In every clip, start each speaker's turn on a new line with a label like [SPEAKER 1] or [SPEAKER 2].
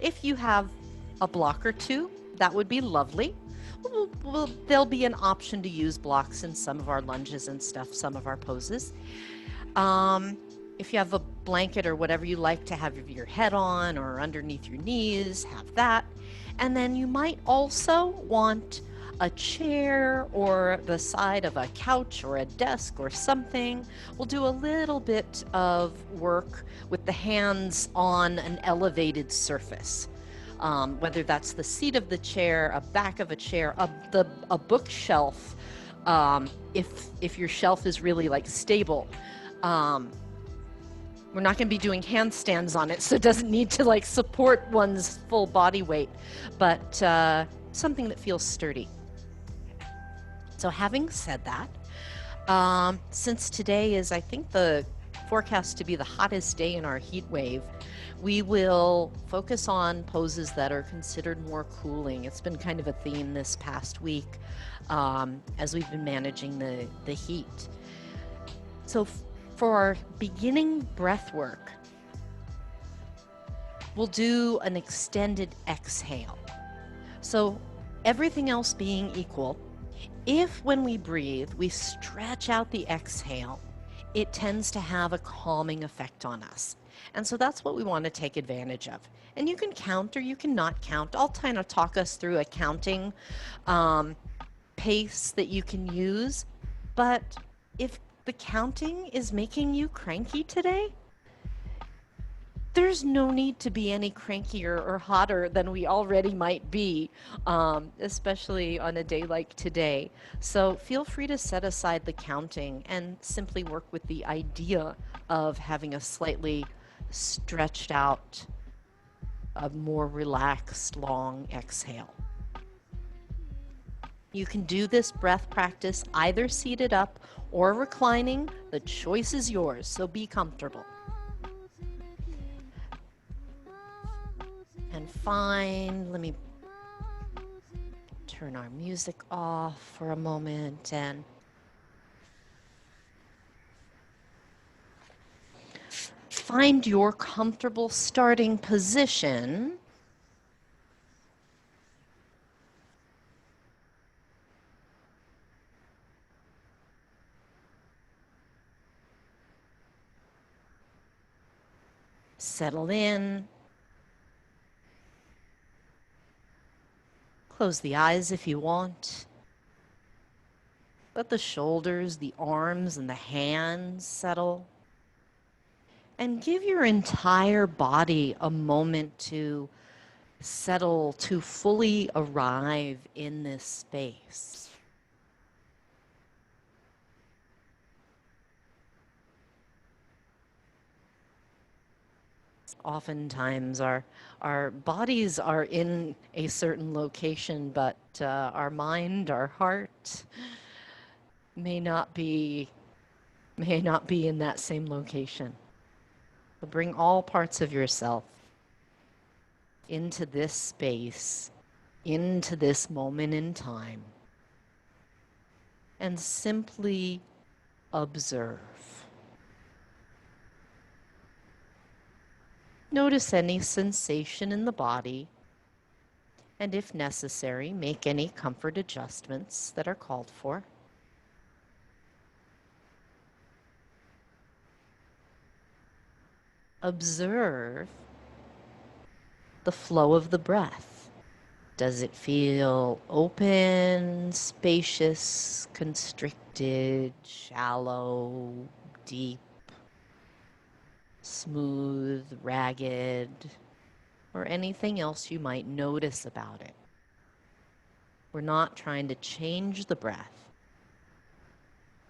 [SPEAKER 1] If you have a block or two, that would be lovely. There'll be an option to use blocks in some of our lunges and stuff, some of our poses. Um, if you have a blanket or whatever you like to have your head on or underneath your knees, have that. And then you might also want a chair or the side of a couch or a desk or something. We'll do a little bit of work with the hands on an elevated surface. Whether that's the seat of the chair, a back of a chair, a bookshelf, if your shelf is really like stable. Um, we're not going to be doing handstands on it, so it doesn't need to like support one's full body weight, but something that feels sturdy. So having said that, since today is, I think, the forecast to be the hottest day in our heat wave, we will focus on poses that are considered more cooling. It's been kind of a theme this past week as we've been managing the heat. So for our beginning breath work, we'll do an extended exhale. So everything else being equal, if when we breathe, we stretch out the exhale, it tends to have a calming effect on us. And so that's what we want to take advantage of. And you can count or you can not count. I'll kind of talk us through a counting pace that you can use. But if the counting is making you cranky today, there's no need to be any crankier or hotter than we already might be, especially on a day like today. So feel free to set aside the counting and simply work with the idea of having a slightly stretched out, a more relaxed, long exhale. You can do this breath practice either seated up or reclining. The choice is yours, so be comfortable. And fine, let me turn our music off for a moment and find your comfortable starting position. Settle in. Close the eyes if you want. Let the shoulders, the arms, and the hands settle. And give your entire body a moment to settle, to fully arrive in this space. Oftentimes our bodies are in a certain location, but our mind, our heart may not be in that same location. So bring all parts of yourself into this space, into this moment in time, and simply observe. Notice any sensation in the body, and if necessary, make any comfort adjustments that are called for. Observe the flow of the breath. Does it feel open, spacious, constricted, shallow, deep, smooth, ragged, or anything else you might notice about it? We're not trying to change the breath,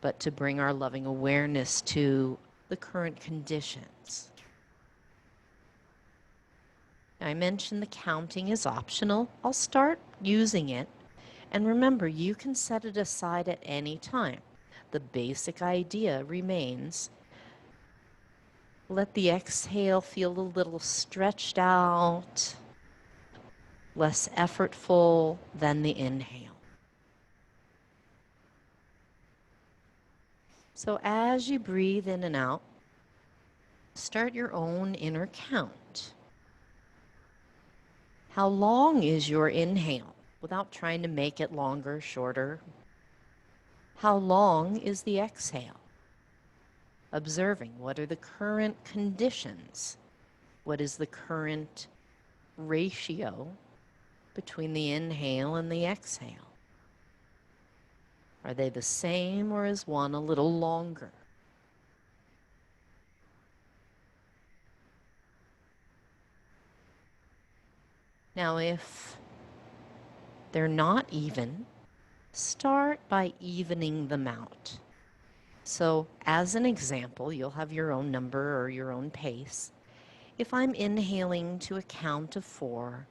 [SPEAKER 1] but to bring our loving awareness to the current conditions. I mentioned the counting is optional. I'll start using it. And remember, you can set it aside at any time. The basic idea remains, let the exhale feel a little stretched out, less effortful than the inhale. So as you breathe in and out, start your own inner count. How long is your inhale? Without trying to make it longer, shorter. How long is the exhale? Observing what are the current conditions? What is the current ratio between the inhale and the exhale? Are they the same, or is one a little longer? Now, if they're not even, start by evening them out. So, as an example, you'll have your own number or your own pace. If I'm inhaling to a count of 4,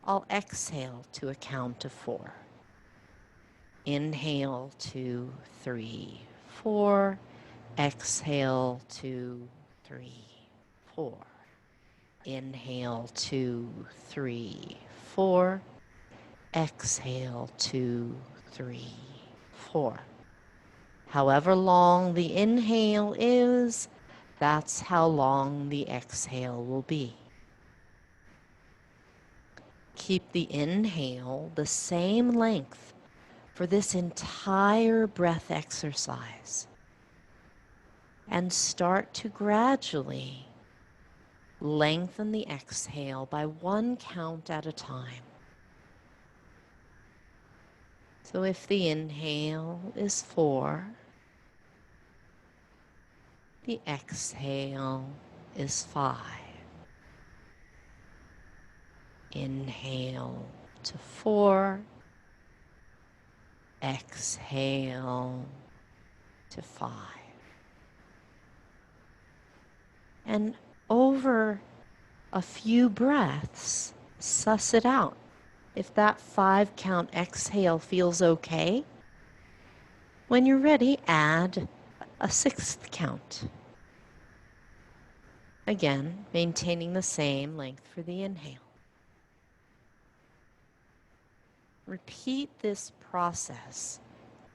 [SPEAKER 1] I'll exhale to a count of 4. Inhale 2, 3, 4. Exhale 2, 3, 4. Inhale 2, 3, 4. Exhale 2, 3, 4. However long the inhale is, that's how long the exhale will be. Keep the inhale the same length for this entire breath exercise, and start to gradually lengthen the exhale by 1 count at a time. So if the inhale is 4, the exhale is 5. Inhale to 4, exhale to 5. And over a few breaths, suss it out. If that 5 count exhale feels okay, when you're ready, add a 6th count. Again, maintaining the same length for the inhale. Repeat this process.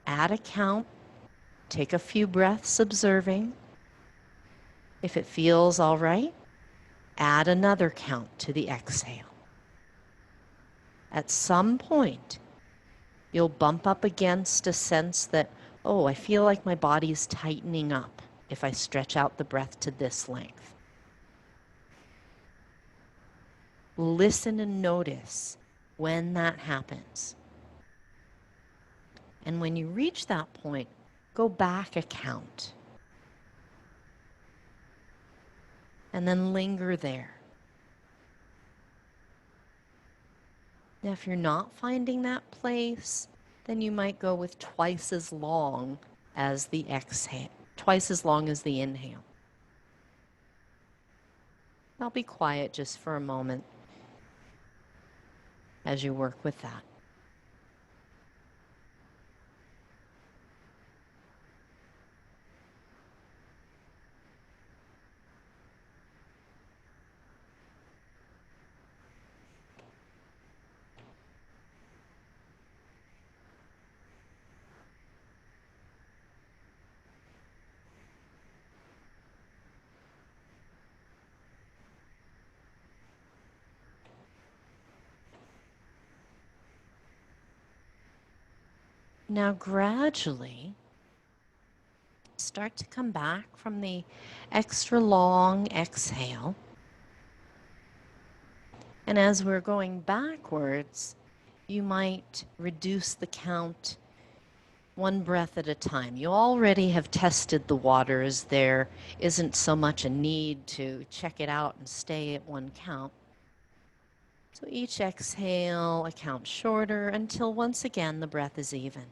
[SPEAKER 1] Add a count, take a few breaths observing. If it feels all right, add another count to the exhale. At some point, you'll bump up against a sense that, oh, I feel like my body's tightening up if I stretch out the breath to this length. Listen and notice when that happens. And when you reach that point, go back a count. And then linger there. Now, if you're not finding that place, then you might go with twice as long as the exhale, twice as long as the inhale. I'll be quiet just for a moment as you work with that. Now gradually start to come back from the extra long exhale. And as we're going backwards, you might reduce the count 1 breath at a time. You already have tested the waters. There isn't so much a need to check it out and stay at 1 count. So each exhale, a count shorter until once again the breath is even.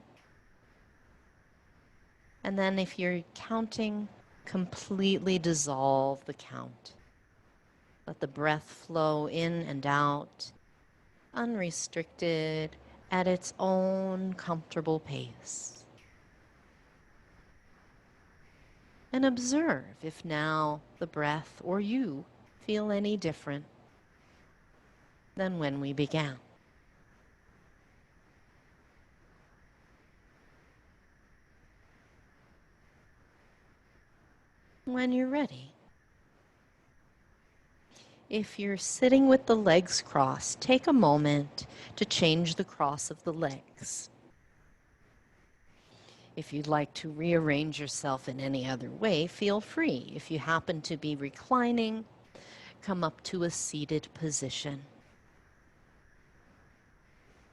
[SPEAKER 1] And then if you're counting, completely dissolve the count. Let the breath flow in and out, unrestricted, at its own comfortable pace. And observe if now the breath or you feel any different than when we began. When you're ready, If you're sitting with the legs crossed, take a moment to change the cross of the legs. If you'd like to rearrange yourself in any other way, feel free. If you happen to be reclining, come up to a seated position.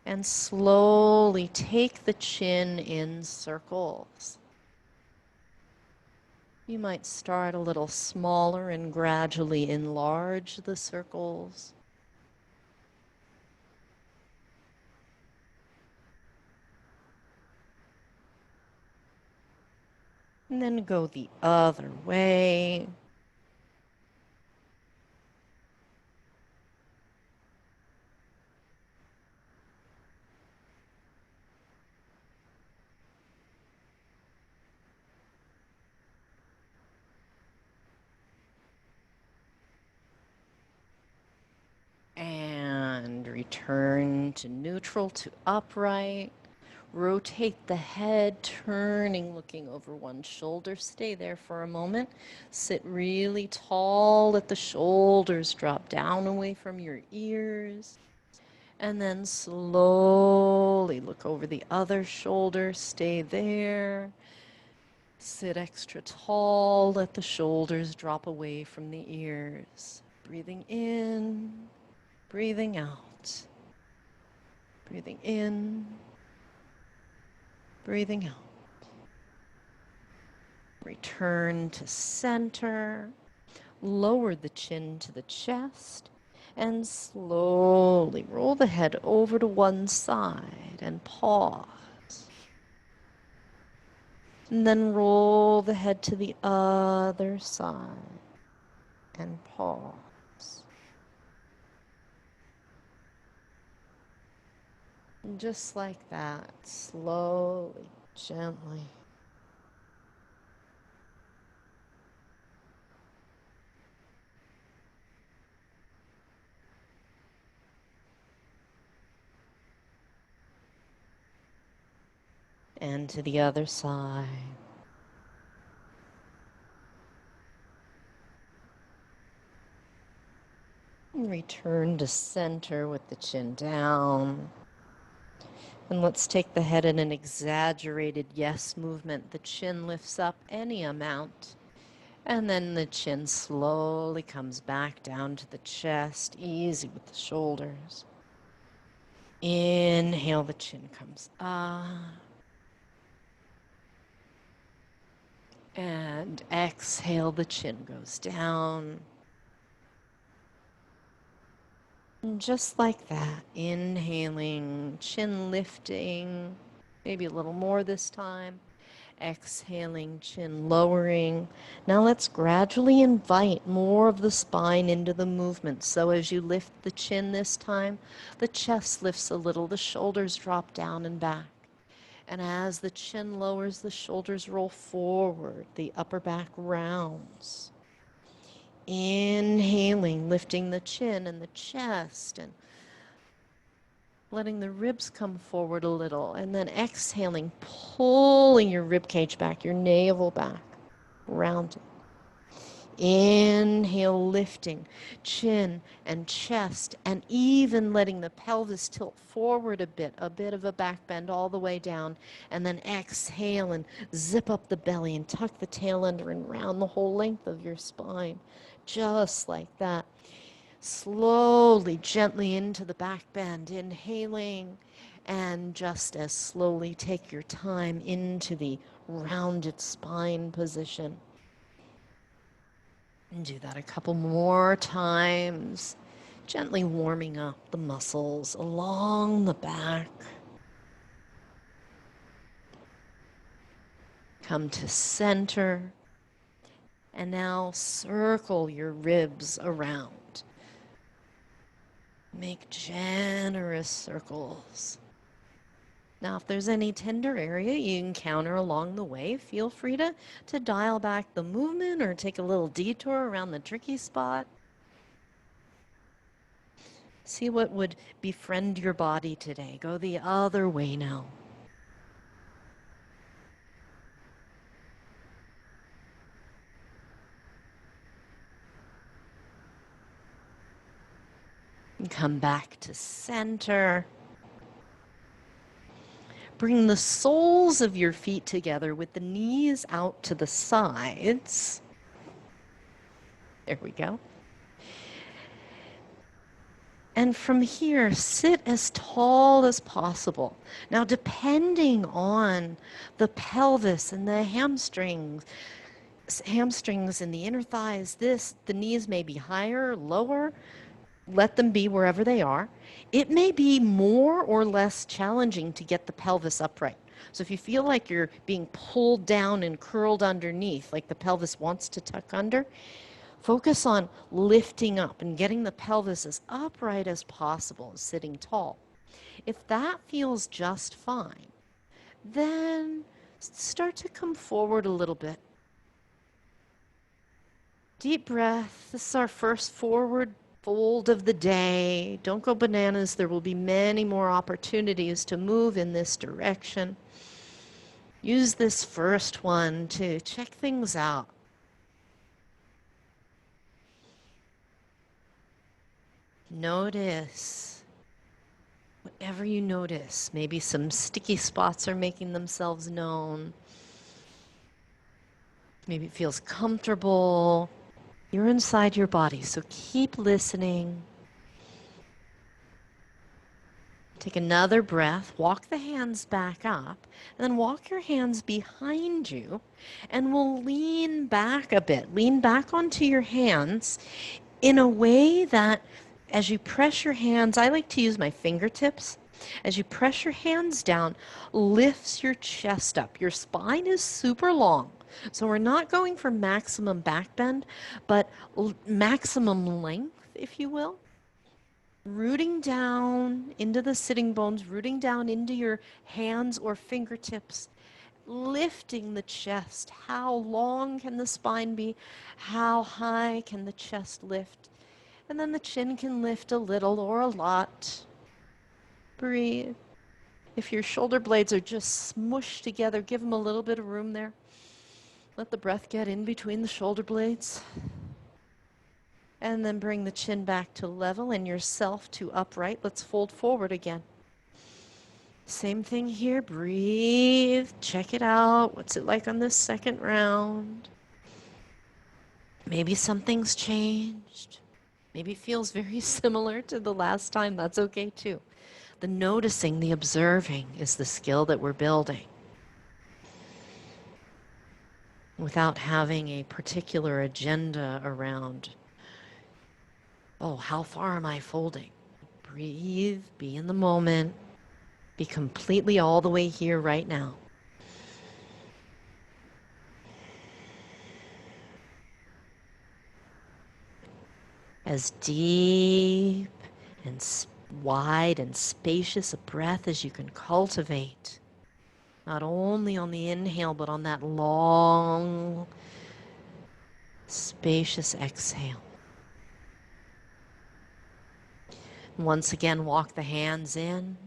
[SPEAKER 1] And slowly take the chin in circles. You might start a little smaller and gradually enlarge the circles. And then go the other way. And return to neutral, to upright. Rotate the head, turning, looking over one shoulder. Stay there for a moment. Sit really tall, let the shoulders drop down away from your ears. And then slowly look over the other shoulder. Stay there. Sit extra tall, let the shoulders drop away from the ears. Breathing in, breathing out. Breathing in, breathing out. Return to center. Lower the chin to the chest and slowly roll the head over to one side and pause. And then roll the head to the other side and pause. And just like that, slowly, gently. And to the other side. And return to center with the chin down. And let's take the head in an exaggerated yes movement. The chin lifts up any amount. And then the chin slowly comes back down to the chest, easy with the shoulders. Inhale, the chin comes up. And exhale, the chin goes down. And just like that, inhaling, chin lifting, maybe a little more this time. Exhaling, chin lowering. Now let's gradually invite more of the spine into the movement. So as you lift the chin this time, the chest lifts a little, the shoulders drop down and back. And as the chin lowers, the shoulders roll forward, the upper back rounds. Inhaling, lifting the chin and the chest and letting the ribs come forward a little. And then exhaling, pulling your rib cage back, your navel back, rounded. Inhale, lifting chin and chest, and even letting the pelvis tilt forward a bit of a back bend all the way down. And then exhale and zip up the belly and tuck the tail under and round the whole length of your spine. Just like that. Slowly, gently into the back bend, inhaling, and just as slowly take your time into the rounded spine position. And do that a couple more times, gently warming up the muscles along the back. Come to center, and now circle your ribs around. Make generous circles. Now, if there's any tender area you encounter along the way, feel free to dial back the movement or take a little detour around the tricky spot. See what would befriend your body today. Go the other way now. And come back to center. Bring the soles of your feet together with the knees out to the sides. There we go. And from here, sit as tall as possible. Now, depending on the pelvis and the hamstrings and the inner thighs, the knees may be higher, lower. Let them be wherever they are. It may be more or less challenging to get the pelvis upright. So if you feel like you're being pulled down and curled underneath, like the pelvis wants to tuck under, focus on lifting up and getting the pelvis as upright as possible, sitting tall. If that feels just fine, then start to come forward a little bit. Deep breath. This is our first forward fold of the day. Don't go bananas. There will be many more opportunities to move in this direction. Use this first one to check things out. Notice whatever you notice. Maybe some sticky spots are making themselves known. Maybe it feels comfortable. You're inside your body, so keep listening. Take another breath, walk the hands back up, and then walk your hands behind you, and we'll lean back a bit. Lean back onto your hands in a way that as you press your hands, I like to use my fingertips. As you press your hands down, lifts your chest up. Your spine is super long. So we're not going for maximum back bend, but maximum length, if you will. Rooting down into the sitting bones, rooting down into your hands or fingertips, lifting the chest. How long can the spine be? How high can the chest lift? And then the chin can lift a little or a lot. Breathe. If your shoulder blades are just smushed together, give them a little bit of room there. Let the breath get in between the shoulder blades. And then bring the chin back to level and yourself to upright. Let's fold forward again. Same thing here. Breathe. Check it out. What's it like on this second round? Maybe something's changed. Maybe it feels very similar to the last time. That's okay too. The noticing, the observing is the skill that we're building. Without having a particular agenda around, oh, how far am I folding? Breathe, be in the moment, be completely all the way here right now. As deep and wide and spacious a breath as you can cultivate. Not only on the inhale, but on that long, spacious exhale. Once again, walk the hands in.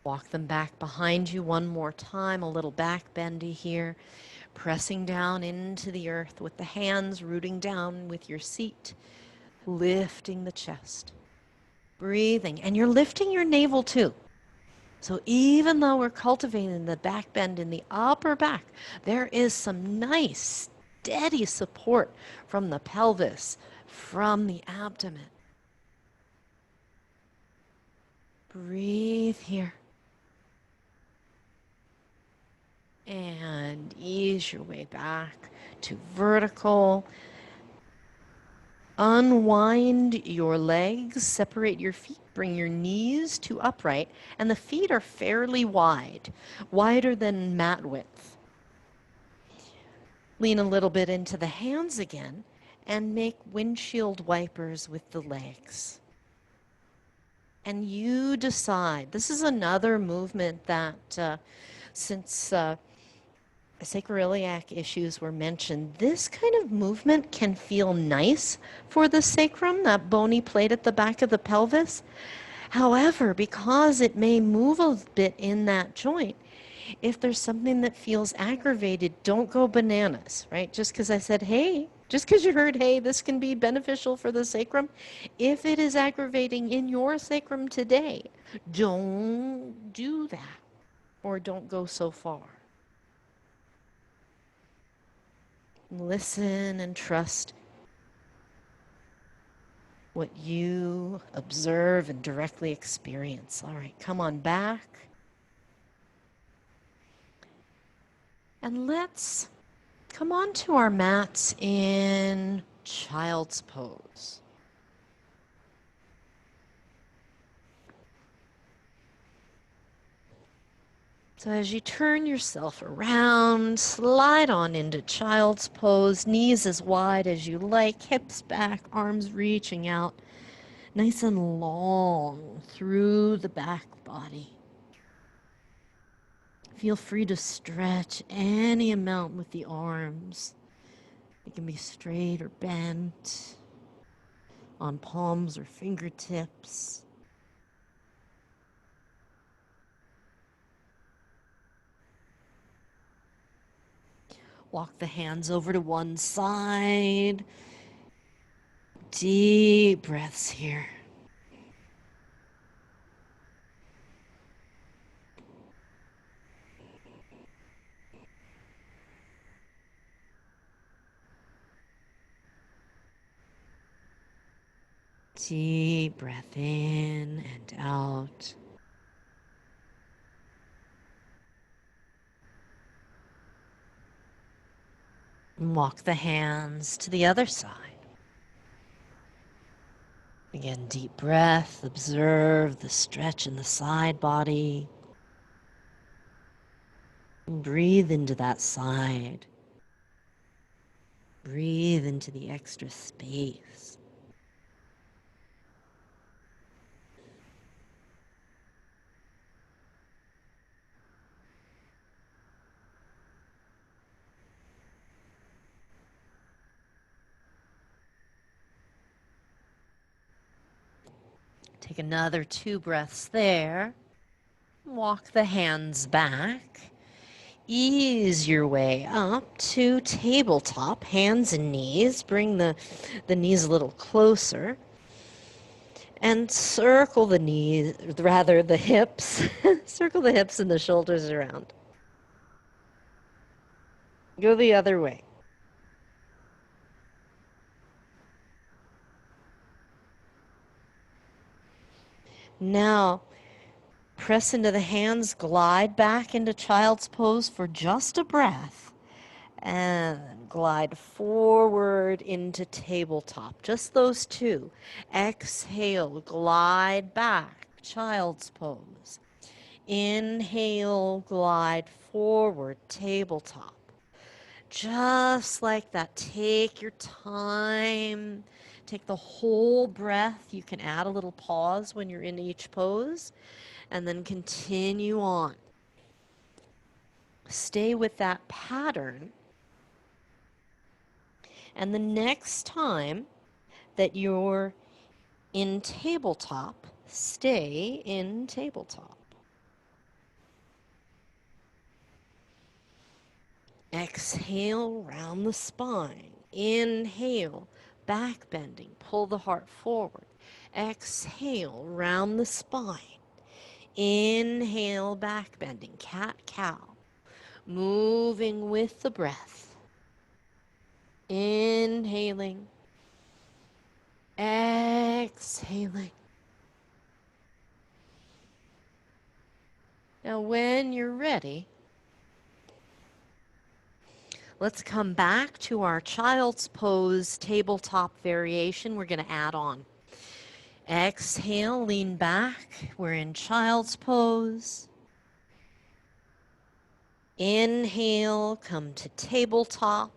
[SPEAKER 1] Walk them back behind you one more time, a little back bendy here. Pressing down into the earth with the hands rooting down with your seat. Lifting the chest. Breathing. And you're lifting your navel too. So even though we're cultivating the back bend in the upper back, there is some nice, steady support from the pelvis, from the abdomen. Breathe here. And ease your way back to vertical. Unwind your legs, separate your feet, bring your knees to upright, and the feet are fairly wide, wider than mat width. Lean a little bit into the hands again and make windshield wipers with the legs. And you decide. This is another movement that since sacroiliac issues were mentioned, this kind of movement can feel nice for the sacrum, that bony plate at the back of the pelvis. However, because it may move a bit in that joint, if there's something that feels aggravated, don't go bananas, right? Just because I said, hey, Just because you heard, hey, this can be beneficial for the sacrum, if it is aggravating in your sacrum today, don't do that or don't go so far. Listen and trust what you observe and directly experience. All right, come on back. And let's come on to our mats in child's pose. So as you turn yourself around, slide on into child's pose, knees as wide as you like, hips back, arms reaching out, nice and long through the back body. Feel free to stretch any amount with the arms. It can be straight or bent, on palms or fingertips. Walk the hands over to one side. Deep breaths here. Deep breath in and out. And walk the hands to the other side. Again, deep breath. Observe the stretch in the side body. And breathe into that side. Breathe into the extra space. Take another 2 breaths there. Walk the hands back. Ease your way up to tabletop, hands and knees. Bring the knees a little closer. And circle the knees, rather the hips. Circle the hips and the shoulders around. Go the other way. Now, press into the hands, glide back into child's pose for just a breath, and glide forward into tabletop. Just those 2. Exhale, glide back, child's pose. Inhale, glide forward, tabletop. Just like that, take your time. Take the whole breath. You can add a little pause when you're in each pose, and then continue on. Stay with that pattern. And the next time that you're in tabletop, stay in tabletop. Exhale, round the spine. Inhale, back bending. Pull the heart forward. Exhale, round the spine. Inhale, back bending. Cat-cow. Moving with the breath. Inhaling. Exhaling. Now when you're ready, let's come back to our child's pose tabletop variation. We're going to add on. Exhale, lean back. We're in child's pose. Inhale, come to tabletop.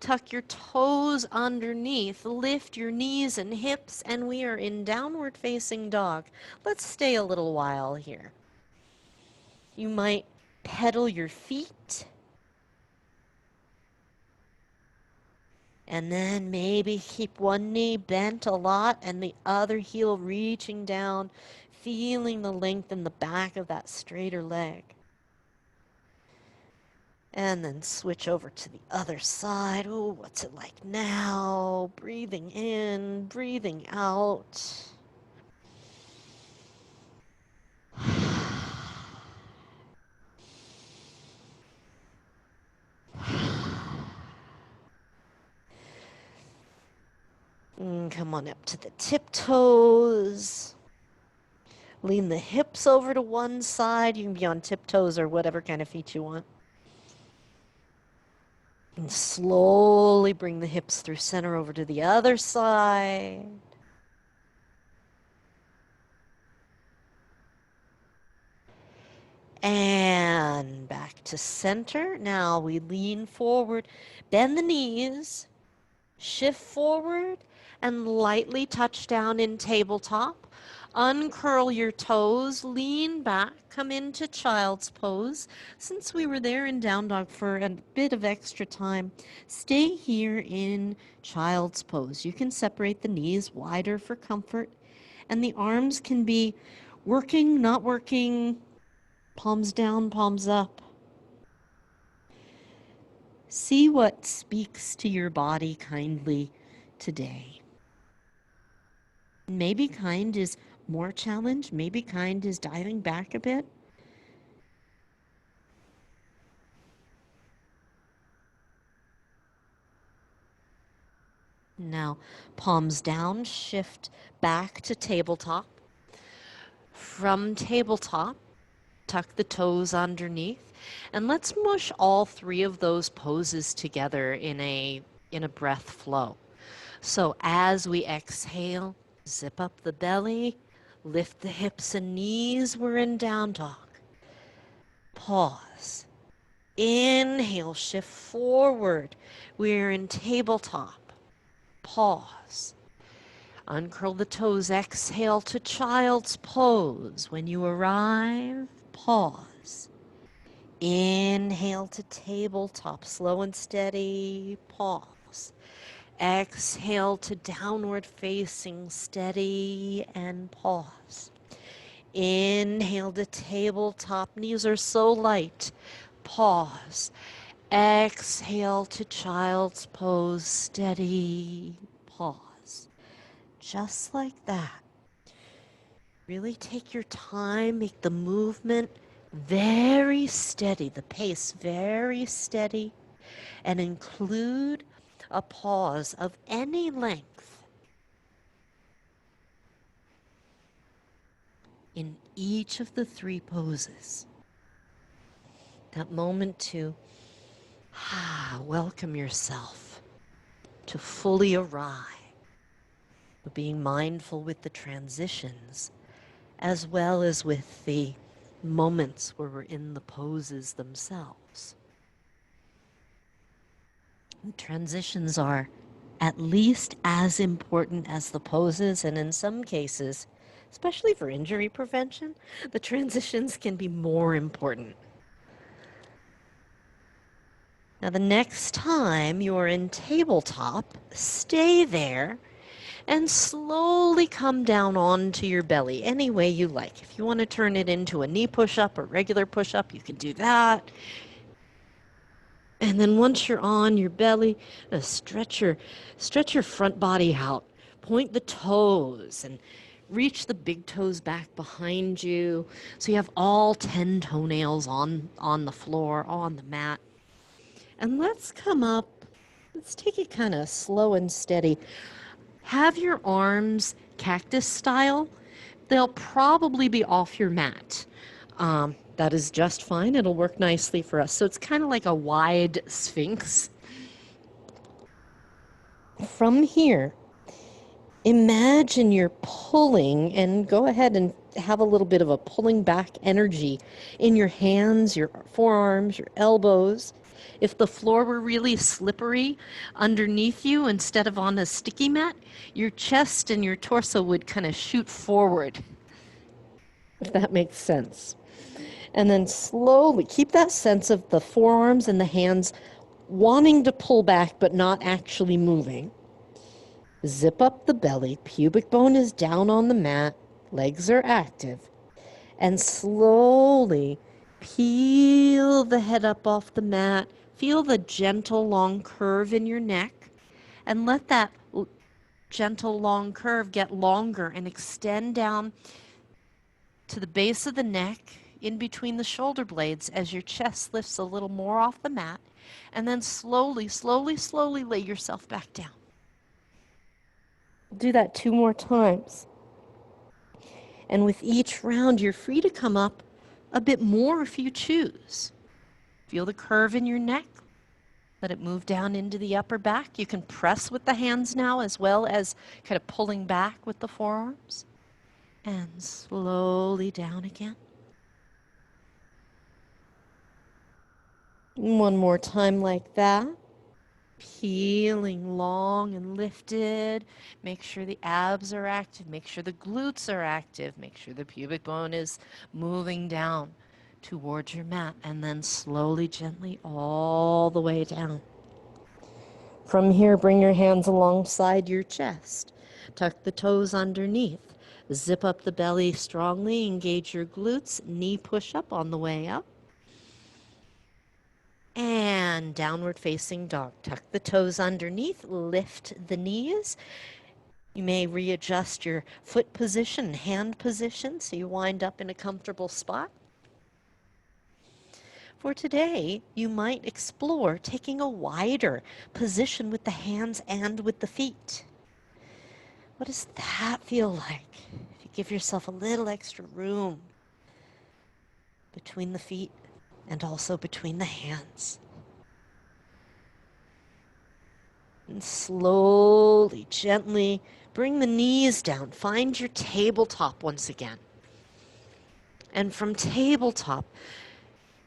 [SPEAKER 1] Tuck your toes underneath. Lift your knees and hips, and we are in downward facing dog. Let's stay a little while here. You might pedal your feet. And then maybe keep one knee bent a lot and the other heel reaching down, feeling the length in the back of that straighter leg. And then switch over to the other side. Oh, what's it like now? Breathing in, breathing out. Come on up to the tiptoes. Lean the hips over to one side. You can be on tiptoes or whatever kind of feet you want. And slowly bring the hips through center over to the other side. And back to center. Now we lean forward, bend the knees, shift forward, and lightly touch down in tabletop. Uncurl your toes, lean back, come into child's pose. Since we were there in down dog for a bit of extra time, stay here in child's pose. You can separate the knees wider for comfort, and the arms can be working, not working, palms down, palms up. See what speaks to your body kindly today. Maybe kind is more challenge. Maybe kind is diving back a bit. Now, palms down, shift back to tabletop. From tabletop, tuck the toes underneath, and let's mush all three of those poses together in a breath flow. So as we exhale, zip up the belly, lift the hips and knees. We're in down dog. Pause. Inhale, shift forward. We're in tabletop. Pause. Uncurl the toes. Exhale to child's pose. When you arrive, pause. Inhale to tabletop. Slow and steady. Pause. Exhale to downward facing, steady, and pause. Inhale to tabletop. Knees are so light. Pause. Exhale to child's pose, steady. Pause. Just like that. Really take your time, make the movement very steady, the pace very steady, and include a pause of any length in each of the three poses. That moment to welcome yourself, to fully arrive, being mindful with the transitions as well as with the moments where we're in the poses themselves. Transitions are at least as important as the poses, and in some cases, especially for injury prevention, the transitions can be more important. Now, the next time you're in tabletop, stay there and slowly come down onto your belly any way you like. If you want to turn it into a knee push-up or regular push-up, you can do that. And then once you're on your belly, stretch your front body out. Point the toes and reach the big toes back behind you. So you have all 10 toenails on the floor, on the mat. And let's come up. Let's take it kind of slow and steady. Have your arms cactus style. They'll probably be off your mat. That is just fine. It'll work nicely for us. So it's kind of like a wide sphinx. From here, imagine you're pulling, and go ahead and have a little bit of a pulling back energy in your hands, your forearms, your elbows. If the floor were really slippery underneath you instead of on a sticky mat, your chest and your torso would kind of shoot forward, if that makes sense. And then slowly keep that sense of the forearms and the hands wanting to pull back but not actually moving. Zip up the belly, pubic bone is down on the mat, legs are active, and slowly Peel the head up off the mat. Feel the gentle long curve in your neck, and let that gentle long curve get longer and extend down to the base of the neck, in between the shoulder blades, as your chest lifts a little more off the mat, and then slowly, slowly, slowly lay yourself back down. Do that 2 more times. And with each round, you're free to come up a bit more if you choose. Feel the curve in your neck. Let it move down into the upper back. You can press with the hands now, as well as kind of pulling back with the forearms. And slowly down again. One more time like that. Peeling long and lifted. Make sure the abs are active. Make sure the glutes are active. Make sure the pubic bone is moving down towards your mat. And then slowly, gently, all the way down. From here, bring your hands alongside your chest. Tuck the toes underneath. Zip up the belly strongly. Engage your glutes. Knee push up on the way up. And downward facing dog. Tuck the toes underneath. Lift the knees. You may readjust your foot position, hand position, so you wind up in a comfortable spot. For today, you might explore taking a wider position with the hands and with the feet. What does that feel like? If you give yourself a little extra room between the feet and also between the hands. And slowly, gently bring the knees down. Find your tabletop once again. And from tabletop,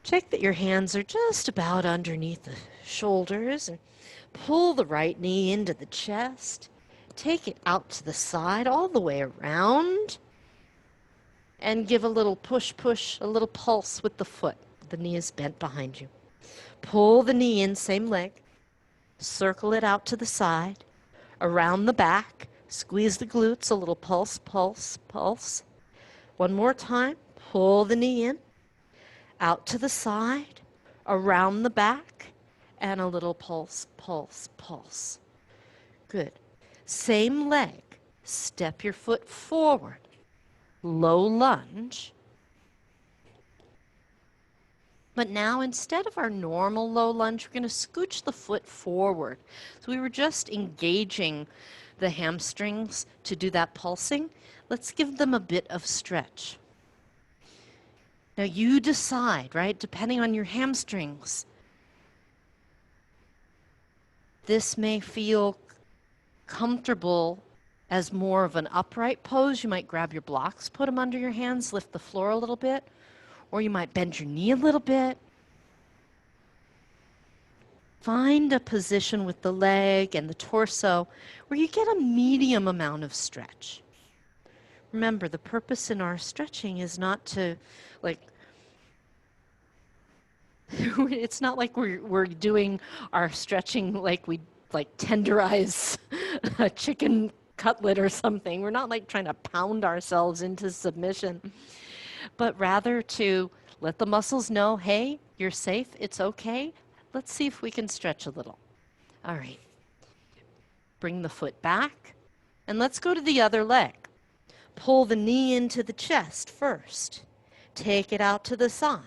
[SPEAKER 1] check that your hands are just about underneath the shoulders, and pull the right knee into the chest. Take it out to the side, all the way around, and give a little push, push, a little pulse with the foot. The knee is bent behind you. Pull the knee in, same leg. Circle it out to the side, around the back. Squeeze the glutes, a little pulse, pulse, pulse. One more time. Pull the knee in. Out to the side, around the back, and a little pulse, pulse, pulse. Good. Same leg. Step your foot forward. Low lunge. But now, instead of our normal low lunge, we're going to scooch the foot forward. So we were just engaging the hamstrings to do that pulsing. Let's give them a bit of stretch. Now you decide, right, depending on your hamstrings. This may feel comfortable as more of an upright pose. You might grab your blocks, put them under your hands, lift the floor a little bit, or you might bend your knee a little bit. Find a position with the leg and the torso where you get a medium amount of stretch. Remember, the purpose in our stretching is not to, it's not like we're doing our stretching like we tenderize a chicken cutlet or something. We're not trying to pound ourselves into submission, but rather to let the muscles know, hey, you're safe, it's okay. Let's see if we can stretch a little. All right. Bring the foot back, and let's go to the other leg. Pull the knee into the chest first. Take it out to the side.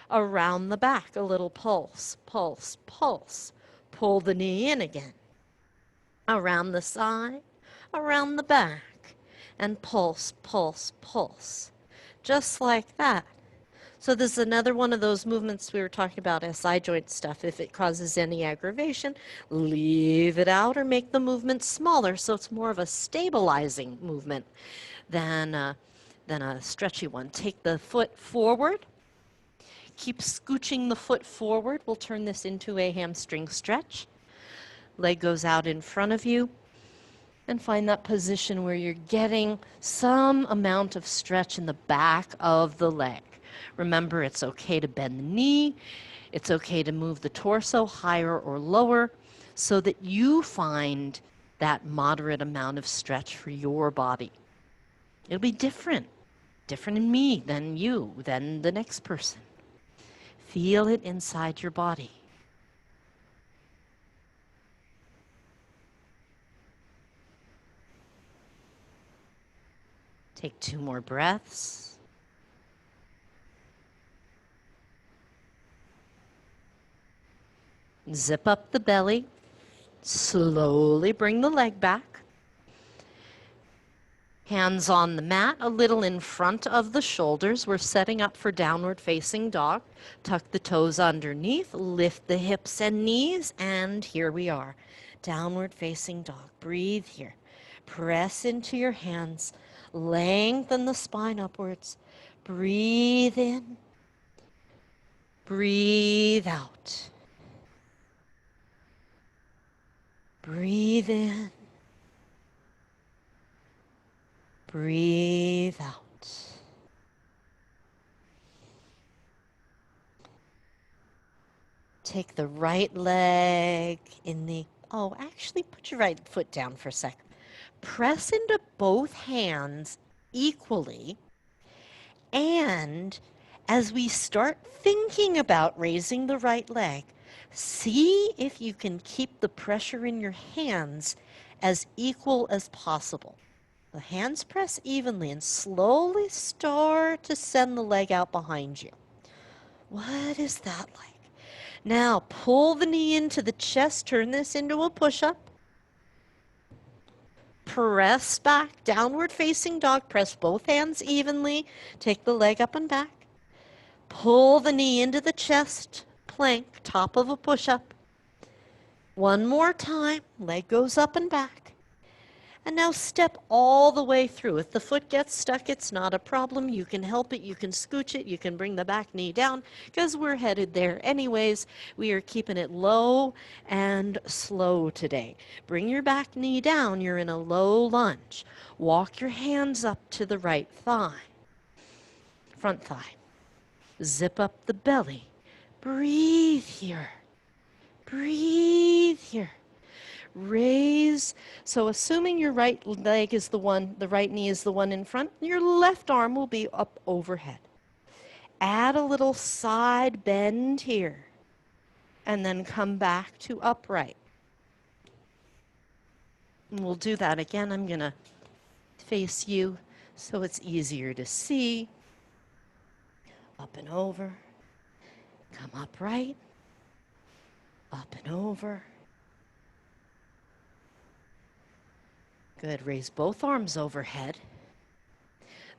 [SPEAKER 1] Around the back, a little pulse, pulse, pulse. Pull the knee in again. Around the side, around the back, and pulse, pulse, pulse. Just like that. So this is another one of those movements we were talking about, SI joint stuff. If it causes any aggravation, leave it out or make the movement smaller so it's more of a stabilizing movement than a stretchy one. Take the foot forward. Keep scooching the foot forward. We'll turn this into a hamstring stretch. Leg goes out in front of you. And find that position where you're getting some amount of stretch in the back of the leg. Remember, it's okay to bend the knee. It's okay to move the torso higher or lower so that you find that moderate amount of stretch for your body. It'll be different in me than you, than the next person. Feel it inside your body. Take 2 more breaths. Zip up the belly. Slowly bring the leg back. Hands on the mat, a little in front of the shoulders. We're setting up for downward facing dog. Tuck the toes underneath, lift the hips and knees, and here we are. Downward facing dog. Breathe here. Press into your hands. Lengthen the spine upwards. Breathe in. Breathe out. Breathe in. Breathe out. Take the right leg in the, actually put your right foot down for a second. Press into both hands equally, and as we start thinking about raising the right leg, see if you can keep the pressure in your hands as equal as possible. The hands press evenly and slowly start to send the leg out behind you. What is that like? Now pull the knee into the chest, turn this into a push-up. Press back, downward facing dog, press both hands evenly, take the leg up and back. Pull the knee into the chest, plank, top of a push-up. One more time, leg goes up and back. And now step all the way through. If the foot gets stuck, it's not a problem. You can help it, you can scooch it, you can bring the back knee down because we're headed there anyways. We are keeping it low and slow today. Bring your back knee down, you're in a low lunge. Walk your hands up to the right thigh, front thigh. Zip up the belly. Breathe here. Breathe here. Raise. So assuming your right leg is the one, the right knee is the one in front, your left arm will be up overhead. Add a little side bend here, and then come back to upright. And we'll do that again. I'm going to face you so it's easier to see. Up and over. Come upright. Up and over. Good. Raise both arms overhead.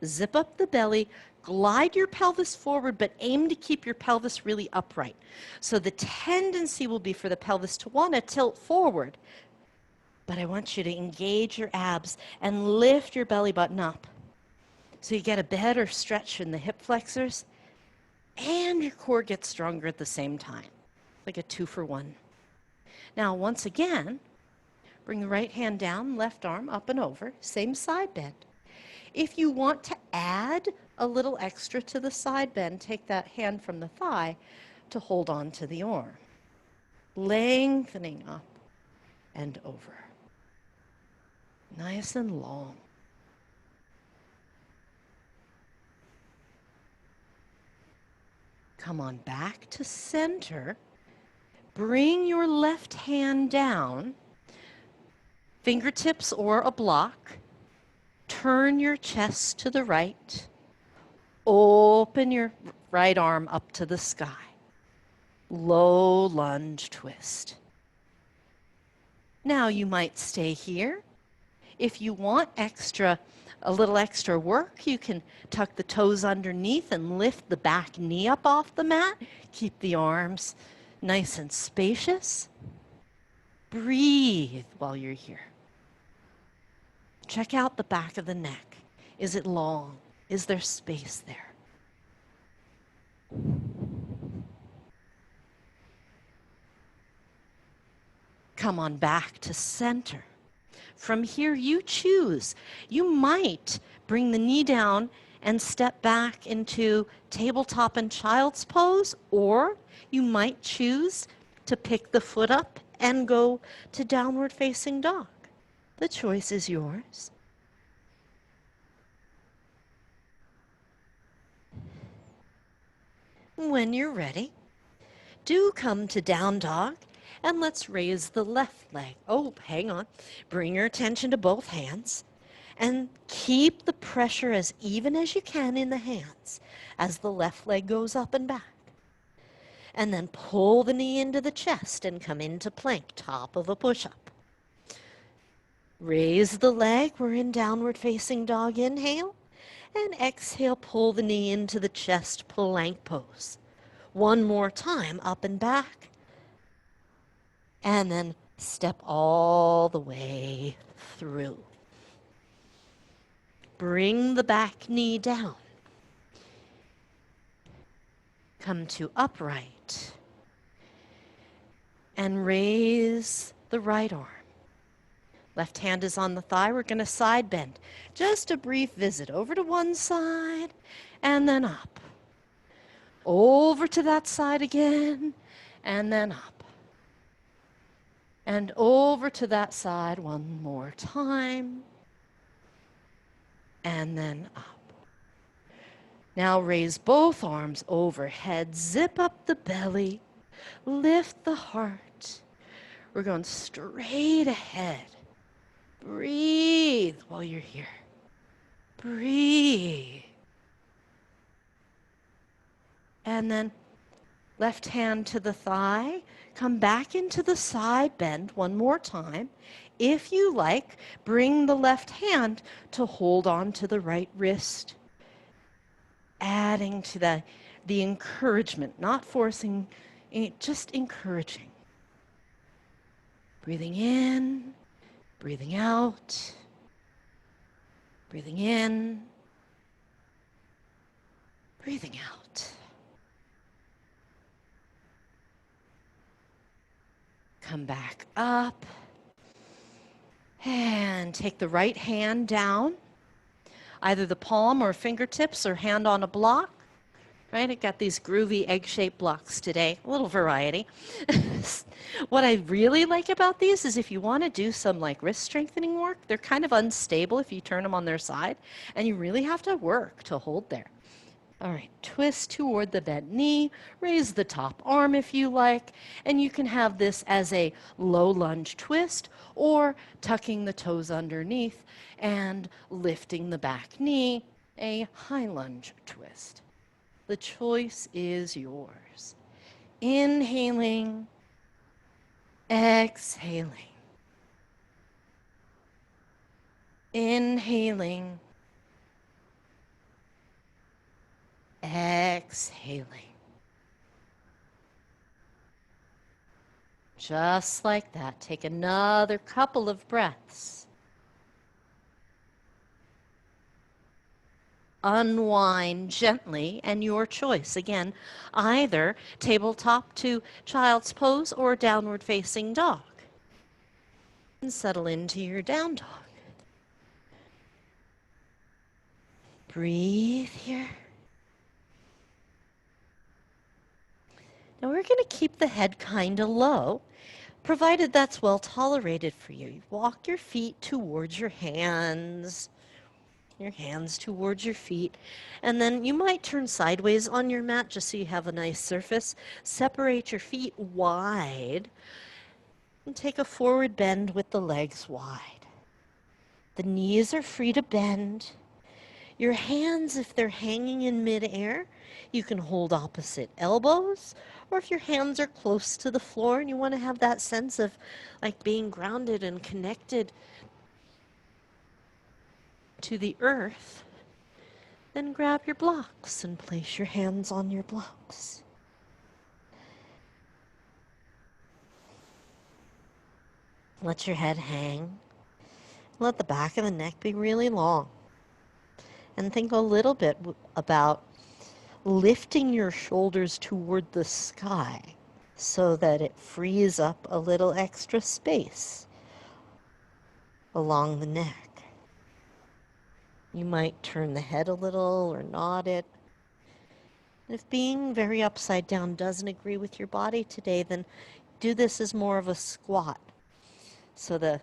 [SPEAKER 1] Zip up the belly. Glide your pelvis forward, but aim to keep your pelvis really upright. So the tendency will be for the pelvis to want to tilt forward, but I want you to engage your abs and lift your belly button up. So you get a better stretch in the hip flexors, and your core gets stronger at the same time. Like a 2-for-1. Now, once again, bring the right hand down, left arm up and over, same side bend. If you want to add a little extra to the side bend, take that hand from the thigh to hold on to the arm. Lengthening up and over. Nice and long. Come on back to center. Bring your left hand down, fingertips or a block. Turn your chest to the right. Open your right arm up to the sky. Low lunge twist. Now you might stay here. If you want a little extra work, you can tuck the toes underneath and lift the back knee up off the mat. Keep the arms nice and spacious. Breathe while you're here. Check out the back of the neck. Is it long? Is there space there? Come on back to center. From here, you choose. You might bring the knee down and step back into tabletop and child's pose, or you might choose to pick the foot up and go to downward facing dog. The choice is yours. When you're ready, do come to down dog, and let's raise the left leg. Oh, hang on. Bring your attention to both hands and keep the pressure as even as you can in the hands as the left leg goes up and back. And then pull the knee into the chest and come into plank, top of a push-up. Raise the leg. We're in downward facing dog. Inhale. And exhale, pull the knee into the chest, plank pose. One more time, up and back. And then step all the way through. Bring the back knee down. Come to upright. And raise the right arm. Left hand is on the thigh. We're going to side bend. Just a brief visit over to one side and then up. Over to that side again and then up. And over to that side one more time and then up. Now raise both arms overhead. Zip up the belly. Lift the heart. We're going straight ahead. Breathe while you're here. Breathe. And then left hand to the thigh. Come back into the side bend one more time. If you like, bring the left hand to hold on to the right wrist. Adding to the encouragement, not forcing, just encouraging. Breathing in, breathing out, breathing in, breathing out. Come back up and take the right hand down, either the palm or fingertips or hand on a block. Right, I got these groovy egg-shaped blocks today, a little variety. What I really like about these is if you want to do some like wrist strengthening work, they're kind of unstable if you turn them on their side, and you really have to work to hold there. All right, twist toward the bent knee, raise the top arm if you like, and you can have this as a low lunge twist or tucking the toes underneath and lifting the back knee, a high lunge twist. The choice is yours. Inhaling, exhaling. Inhaling, exhaling. Just like that. Take another couple of breaths. Unwind gently, and your choice. Again, either tabletop to child's pose or downward facing dog. And settle into your down dog. Breathe here. Now we're going to keep the head kind of low, provided that's well tolerated for you. You walk your feet towards your hands towards your feet, and then you might turn sideways on your mat just so you have a nice surface. Separate your feet wide and take a forward bend with the legs wide. The knees are free to bend. Your hands, if they're hanging in midair, you can hold opposite elbows, or if your hands are close to the floor and you want to have that sense of like being grounded and connected to the earth, then grab your blocks and place your hands on your blocks. Let your head hang. Let the back of the neck be really long. And think a little bit about lifting your shoulders toward the sky so that it frees up a little extra space along the neck. You might turn the head a little or nod it. If being very upside down doesn't agree with your body today, then do this as more of a squat. So the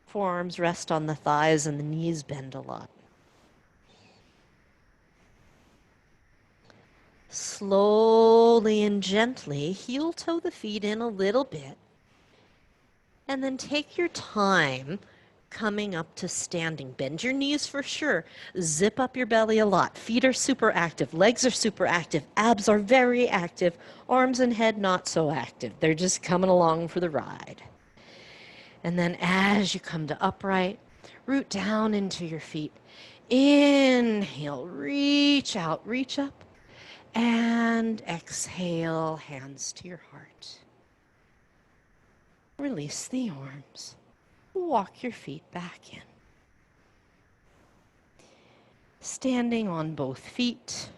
[SPEAKER 1] forearms rest on the thighs and the knees bend a lot. Slowly slowly and gently heel toe the feet in a little bit. And then take your time coming up to standing. Bend your knees for sure. Zip up your belly a lot. Feet are super active. Legs are super active. Abs are very active. Arms and head not so active. They're just coming along for the ride. And then as you come to upright, root down into your feet. Inhale, reach out, reach up. And exhale, hands to your heart. Release the arms. Walk your feet back in. Standing on both feet.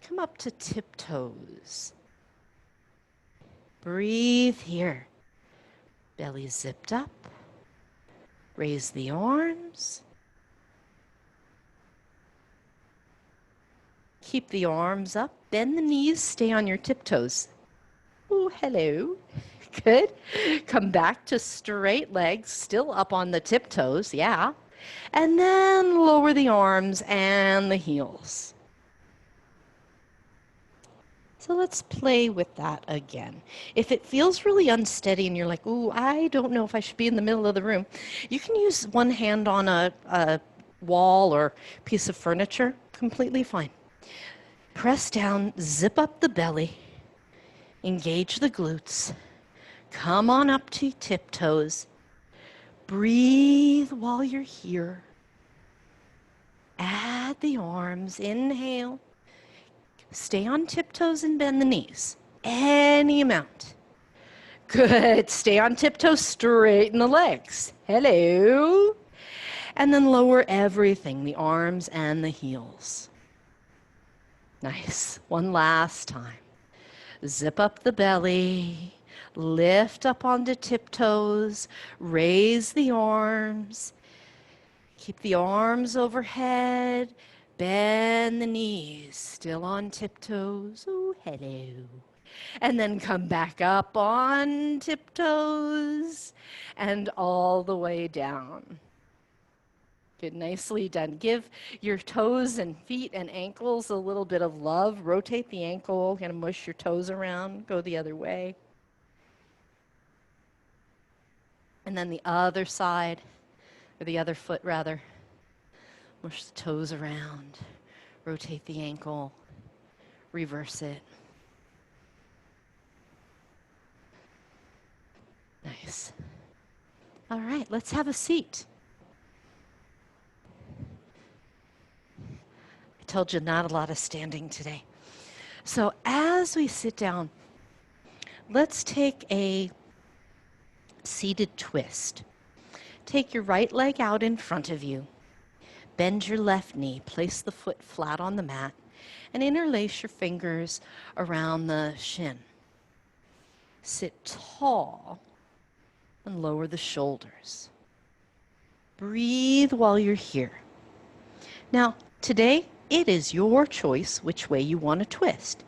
[SPEAKER 1] Come up to tiptoes. Breathe here. Belly zipped up. Raise the arms. Keep the arms up. Bend the knees. Stay on your tiptoes. Ooh, hello. Good. Come back to straight legs, still up on the tiptoes, yeah. And then lower the arms and the heels. So let's play with that again. If it feels really unsteady and you're like, ooh, I don't know if I should be in the middle of the room, you can use one hand on a wall or piece of furniture, completely fine. Press down, zip up the belly, engage the glutes. Come on up to tiptoes. Breathe while you're here. Add the arms. Inhale. Stay on tiptoes and bend the knees. Any amount. Good. Stay on tiptoes. Straighten the legs. Hello. And then lower everything, the arms and the heels. Nice. One last time. Zip up the belly. Lift up onto tiptoes, raise the arms, keep the arms overhead, bend the knees, still on tiptoes, ooh, hello. And then come back up on tiptoes and all the way down. Good, nicely done. Give your toes and feet and ankles a little bit of love. Rotate the ankle, kind of mush your toes around, go the other way. And then the other side, or the other foot rather, mush the toes around, rotate the ankle, reverse it. Nice. All right, let's have a seat. I told you not a lot of standing today. So as we sit down, let's take a seated twist. Take your right leg out in front of you. Bend your left knee. Place the foot flat on the mat and interlace your fingers around the shin. Sit tall and lower the shoulders. Breathe while you're here. Now, today, it is your choice which way you want to twist.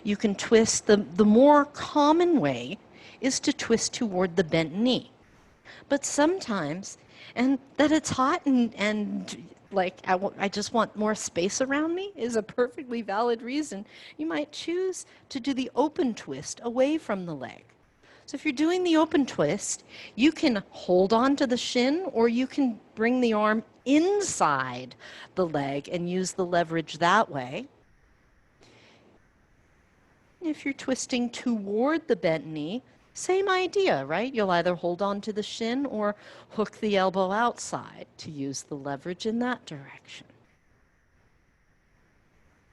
[SPEAKER 1] You can twist, the more common way is to twist toward the bent knee. But sometimes, and that it's hot and like I just want more space around me is a perfectly valid reason. You might choose to do the open twist away from the leg. So if you're doing the open twist, you can hold on to the shin or you can bring the arm inside the leg and use the leverage that way. If you're twisting toward the bent knee, same idea, right? You'll either hold on to the shin or hook the elbow outside to use the leverage in that direction.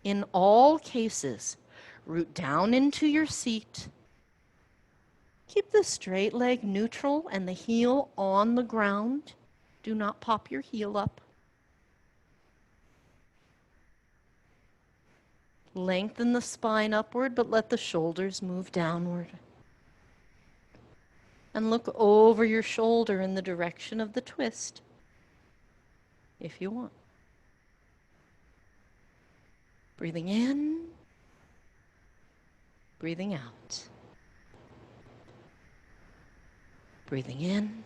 [SPEAKER 1] In all cases, root down into your seat. Keep the straight leg neutral and the heel on the ground. Do not pop your heel up. Lengthen the spine upward, but let the shoulders move downward. And look over your shoulder in the direction of the twist, if you want. Breathing in, breathing out. Breathing in,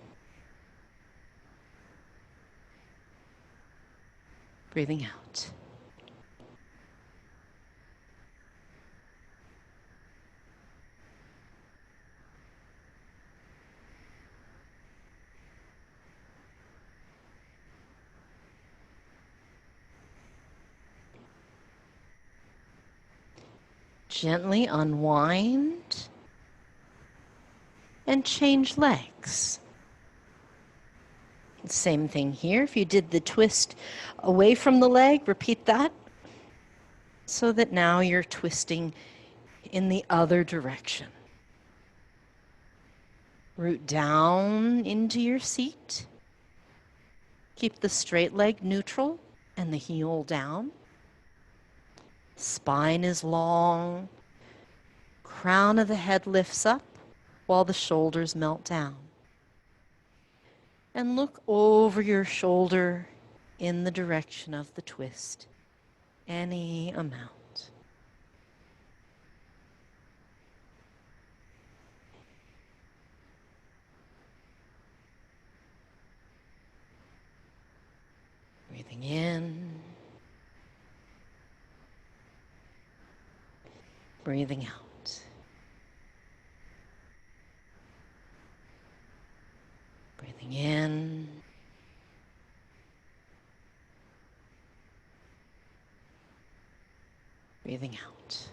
[SPEAKER 1] breathing out. Gently unwind and change legs. Same thing here. If you did the twist away from the leg, repeat that so that now you're twisting in the other direction. Root down into your seat. Keep the straight leg neutral and the heel down. Spine is long. Crown of the head lifts up while the shoulders melt down. And look over your shoulder in the direction of the twist, any amount. Breathing in, breathing out. Breathing in, breathing out.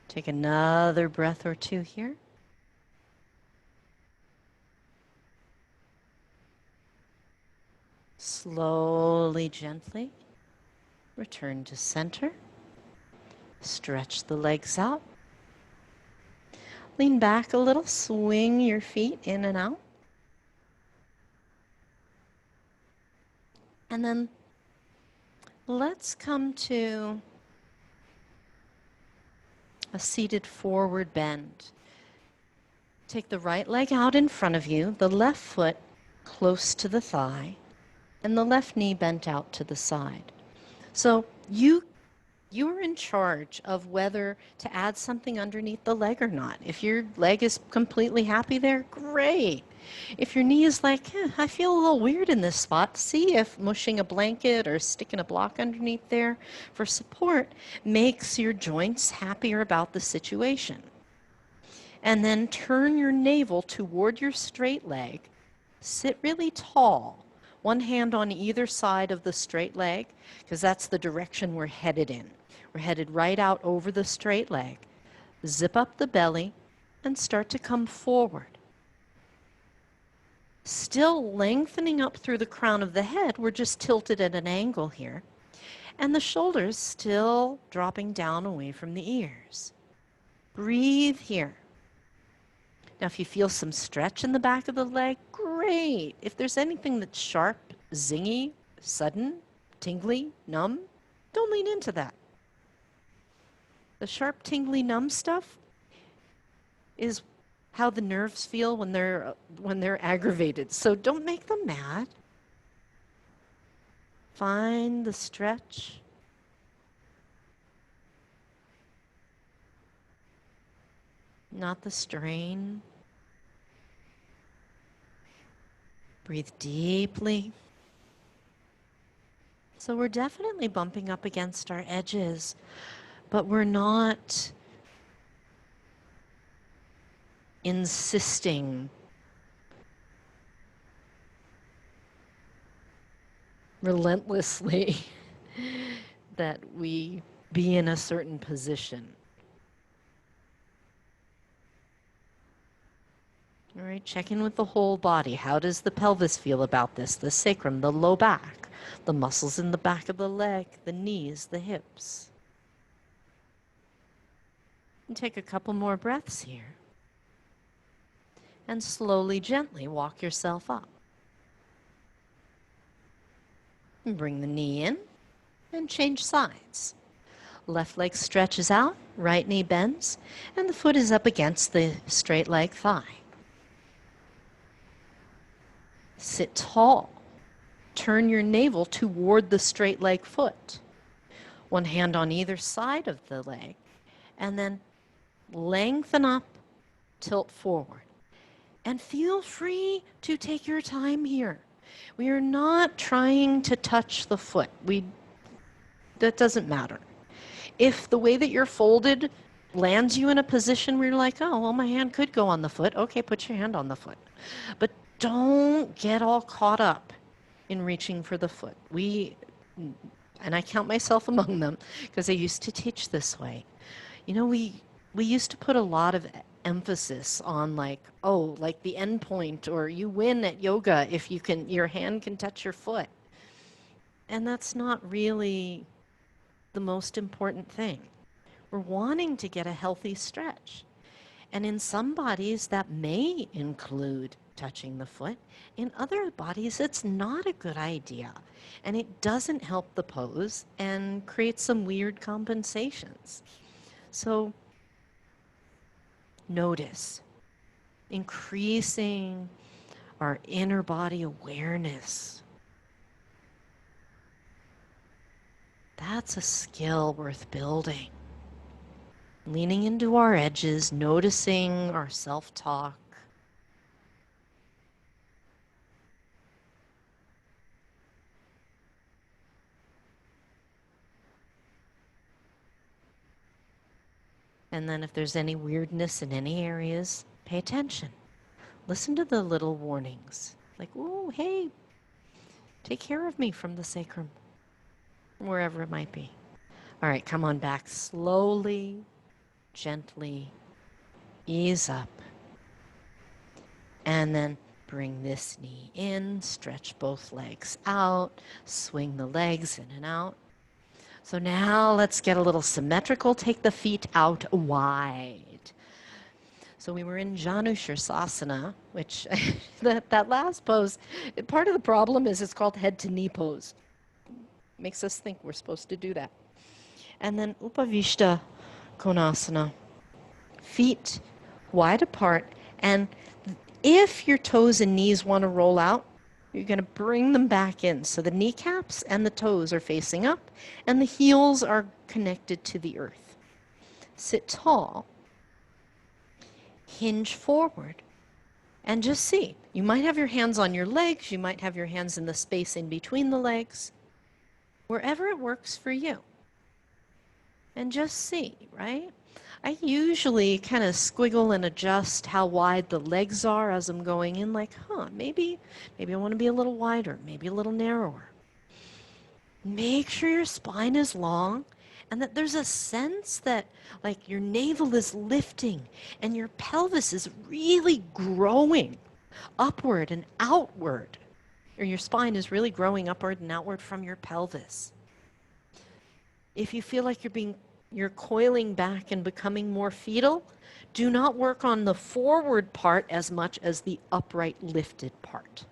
[SPEAKER 1] Take another breath or two here. Slowly, gently, return to center. Stretch the legs out. Lean back a little, swing your feet in and out. And then let's come to a seated forward bend. Take the right leg out in front of you, the left foot close to the thigh, and the left knee bent out to the side. So you're in charge of whether to add something underneath the leg or not. If your leg is completely happy there, great. If your knee is like, I feel a little weird in this spot, see if mushing a blanket or sticking a block underneath there for support makes your joints happier about the situation. And then turn your navel toward your straight leg. Sit really tall. One hand on either side of the straight leg, because that's the direction we're headed in. We're headed right out over the straight leg. Zip up the belly and start to come forward. Still lengthening up through the crown of the head, we're just tilted at an angle here. And the shoulders still dropping down away from the ears. Breathe here. Now, if you feel some stretch in the back of the leg, great. If there's anything that's sharp, zingy, sudden, tingly, numb, don't lean into that. The sharp, tingly, numb stuff is how the nerves feel when they're aggravated. So don't make them mad. Find the stretch. Not the strain. Breathe deeply. So we're definitely bumping up against our edges, but we're not insisting relentlessly that we be in a certain position. All right, check in with the whole body. How does the pelvis feel about this? The sacrum, the low back, the muscles in the back of the leg, the knees, the hips. And take a couple more breaths here. And slowly, gently walk yourself up. And bring the knee in and change sides. Left leg stretches out, right knee bends, and the foot is up against the straight leg thigh. Sit tall. Turn your navel toward the straight leg foot. One hand on either side of the leg. And then lengthen up, tilt forward. And feel free to take your time here. We are not trying to touch the foot. That doesn't matter. If the way that you're folded lands you in a position where you're like, oh, well, my hand could go on the foot, okay, put your hand on the foot. But don't get all caught up in reaching for the foot. And I count myself among them because I used to teach this way. You know, we used to put a lot of emphasis on like, oh, like the end point, or you win at yoga if you can, your hand can touch your foot. And that's not really the most important thing. We're wanting to get a healthy stretch. And in some bodies, that may include touching the foot. In other bodies, it's not a good idea. And it doesn't help the pose and creates some weird compensations. So notice, increasing our inner body awareness. That's a skill worth building. Leaning into our edges, noticing our self-talk. And then if there's any weirdness in any areas, pay attention. Listen to the little warnings. Like, oh, hey, take care of me from the sacrum. Wherever it might be. All right, come on back. Slowly, gently, ease up. And then bring this knee in, stretch both legs out, swing the legs in and out. So now let's get a little symmetrical. Take the feet out wide. So we were in Janu Shirsasana, which that last pose, part of the problem is it's called head to knee pose. Makes us think we're supposed to do that. And then Upavishta Konasana. Feet wide apart. And if your toes and knees want to roll out, you're going to bring them back in. So the kneecaps and the toes are facing up, and the heels are connected to the earth. Sit tall. Hinge forward. And just see. You might have your hands on your legs. You might have your hands in the space in between the legs. Wherever it works for you. And just see, right? I usually kind of squiggle and adjust how wide the legs are as I'm going in, like, maybe I want to be a little wider, maybe a little narrower. Make sure your spine is long and that there's a sense that like your navel is lifting and your pelvis is really growing upward and outward, or your spine is really growing upward and outward from your pelvis. If you feel like you're coiling back and becoming more fetal, do not work on the forward part as much as the upright lifted part.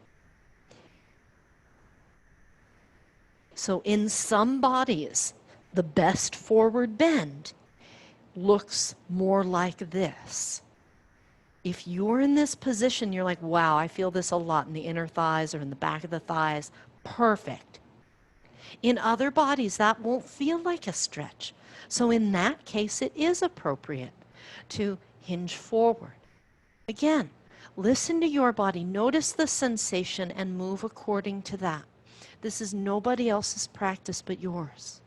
[SPEAKER 1] So in some bodies, the best forward bend looks more like this. If you're in this position, you're like, wow, I feel this a lot in the inner thighs or in the back of the thighs. Perfect. In other bodies, that won't feel like a stretch. So in that case, it is appropriate to hinge forward. Again, listen to your body, notice the sensation, and move according to that. This is nobody else's practice but yours.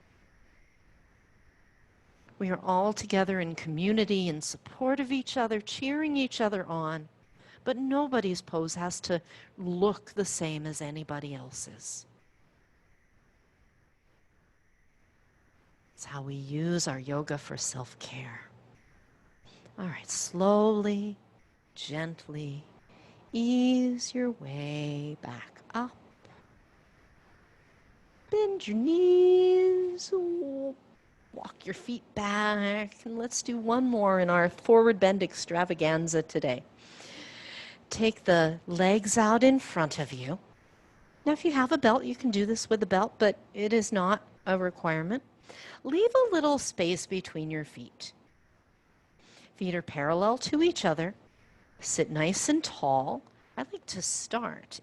[SPEAKER 1] We are all together in community, in support of each other, cheering each other on, but nobody's pose has to look the same as anybody else's. It's how we use our yoga for self-care. All right, slowly, gently, ease your way back up. Bend your knees, walk your feet back, and let's do one more in our forward bend extravaganza today. Take the legs out in front of you. Now, if you have a belt, you can do this with a belt, but it is not a requirement. Leave a little space between your feet. Feet are parallel to each other. Sit nice and tall. I like to start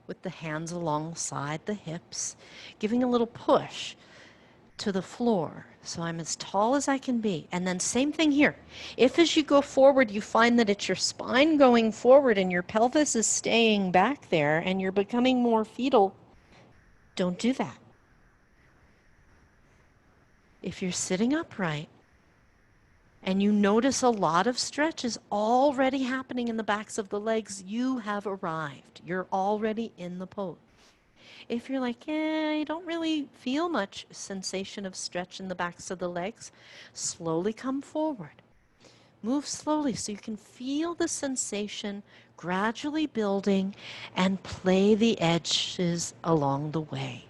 [SPEAKER 1] with the hands alongside the hips, giving a little push to the floor. So I'm as tall as I can be. And then same thing here. If as you go forward, you find that it's your spine going forward and your pelvis is staying back there and you're becoming more fetal, don't do that. If you're sitting upright and you notice a lot of stretches already happening in the backs of the legs, you have arrived. You're already in the pose. If you're like, you don't really feel much sensation of stretch in the backs of the legs, slowly come forward. Move slowly so you can feel the sensation gradually building and play the edges along the way.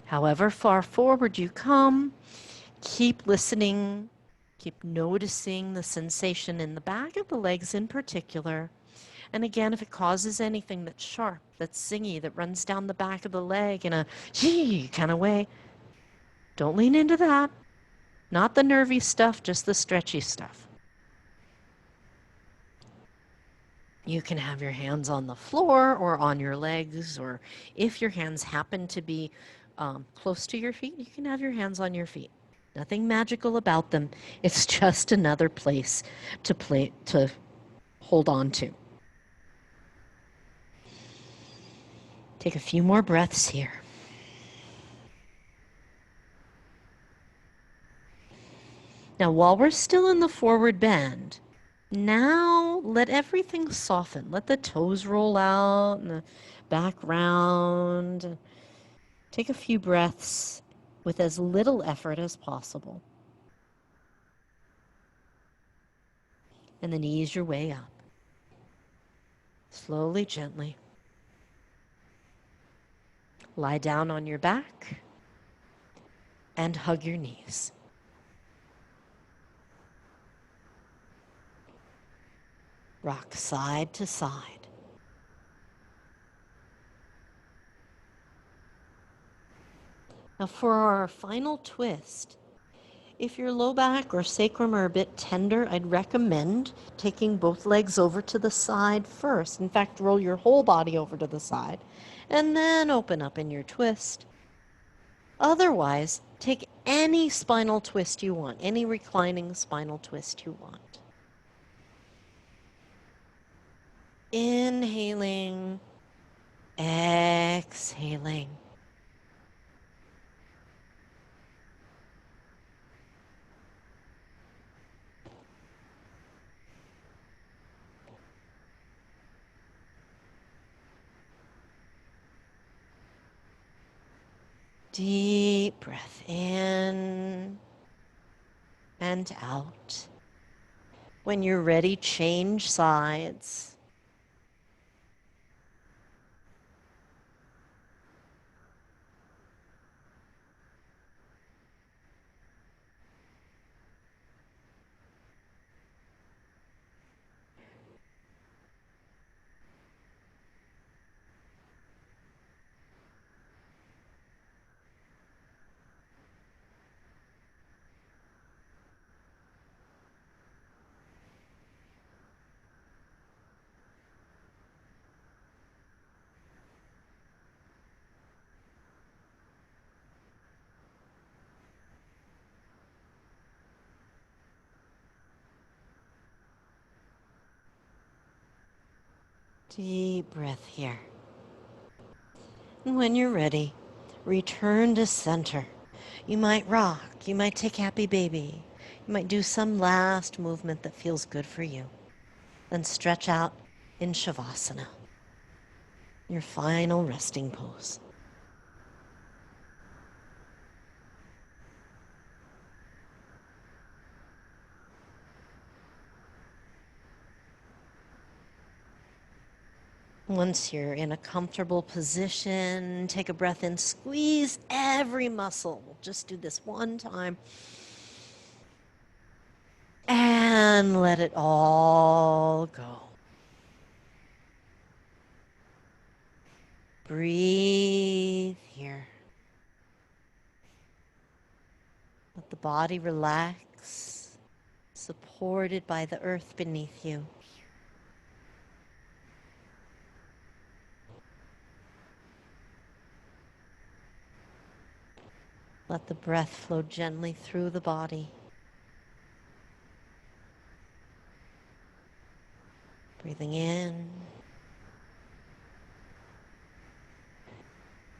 [SPEAKER 1] However far forward you come, keep listening, keep noticing the sensation in the back of the legs in particular. And again, if it causes anything that's sharp, that's zingy, that runs down the back of the leg in a kind of way, don't lean into that. Not the nervy stuff, just the stretchy stuff. You can have your hands on the floor or on your legs, or if your hands happen to be close to your feet, you can have your hands on your feet. Nothing magical about them. It's just another place to hold on to. Take a few more breaths here. Now, while we're still in the forward bend, now let everything soften. Let the toes roll out and the back round. Take a few breaths with as little effort as possible. And then ease your way up. Slowly, gently. Lie down on your back and hug your knees. Rock side to side. Now for our final twist, if your low back or sacrum are a bit tender, I'd recommend taking both legs over to the side first. In fact, roll your whole body over to the side and then open up in your twist. Otherwise, take any spinal twist you want, any reclining spinal twist you want. Inhaling, exhaling. Deep breath in and out. When you're ready, change sides. Deep breath here. And when you're ready, return to center. You might rock, you might take happy baby, you might do some last movement that feels good for you. Then stretch out in Shavasana, your final resting pose. Once you're in a comfortable position, take a breath in, squeeze every muscle. We'll just do this one time. And let it all go. Breathe here. Let the body relax, supported by the earth beneath you. Let the breath flow gently through the body. Breathing in,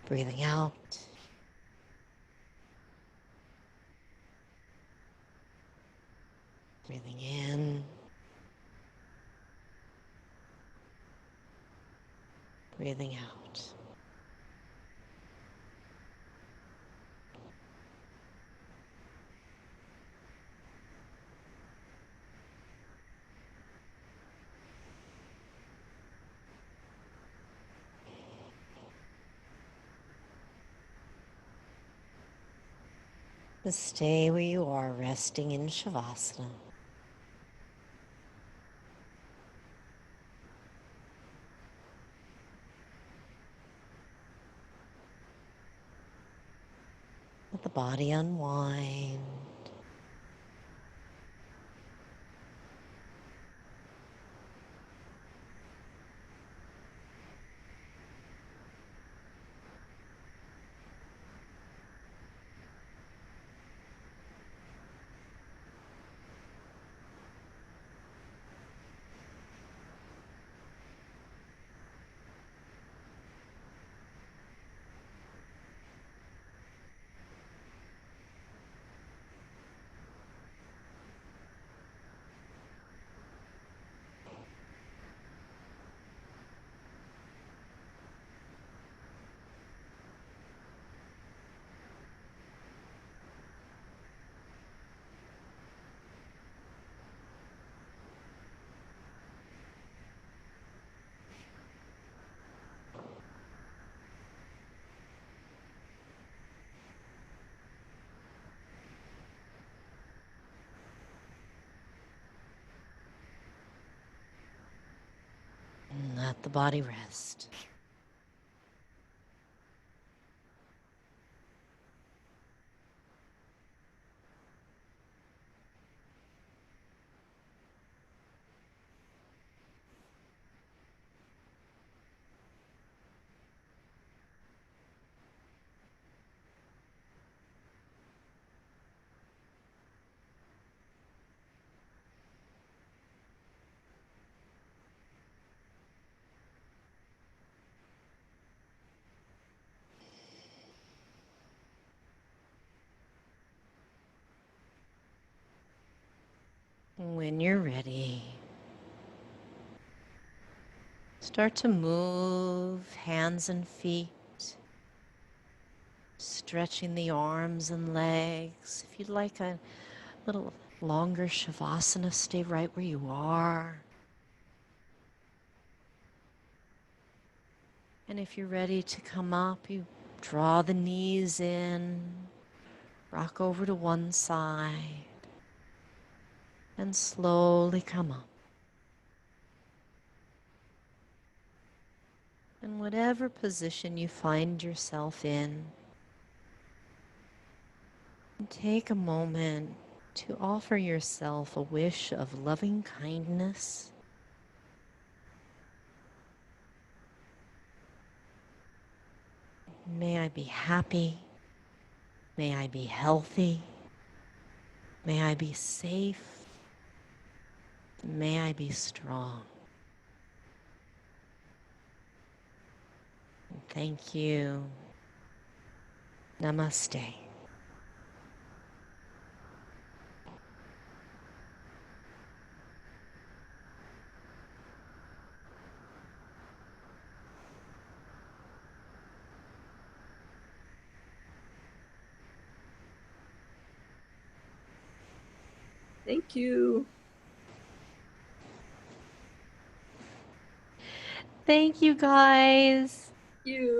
[SPEAKER 1] breathing out. Breathing in. Breathing out. Just stay where you are, resting in Shavasana. Let the body unwind. And let the body rest. When you're ready, start to move hands and feet, stretching the arms and legs. If you'd like a little longer Shavasana, stay right where you are. And if you're ready to come up, you draw the knees in, rock over to one side, and slowly come up. And whatever position you find yourself in, take a moment to offer yourself a wish of loving kindness. May I be happy. May I be healthy. May I be safe. May I be strong. Thank you. Namaste.
[SPEAKER 2] Thank you.
[SPEAKER 1] Thank you, guys.
[SPEAKER 2] Thank you.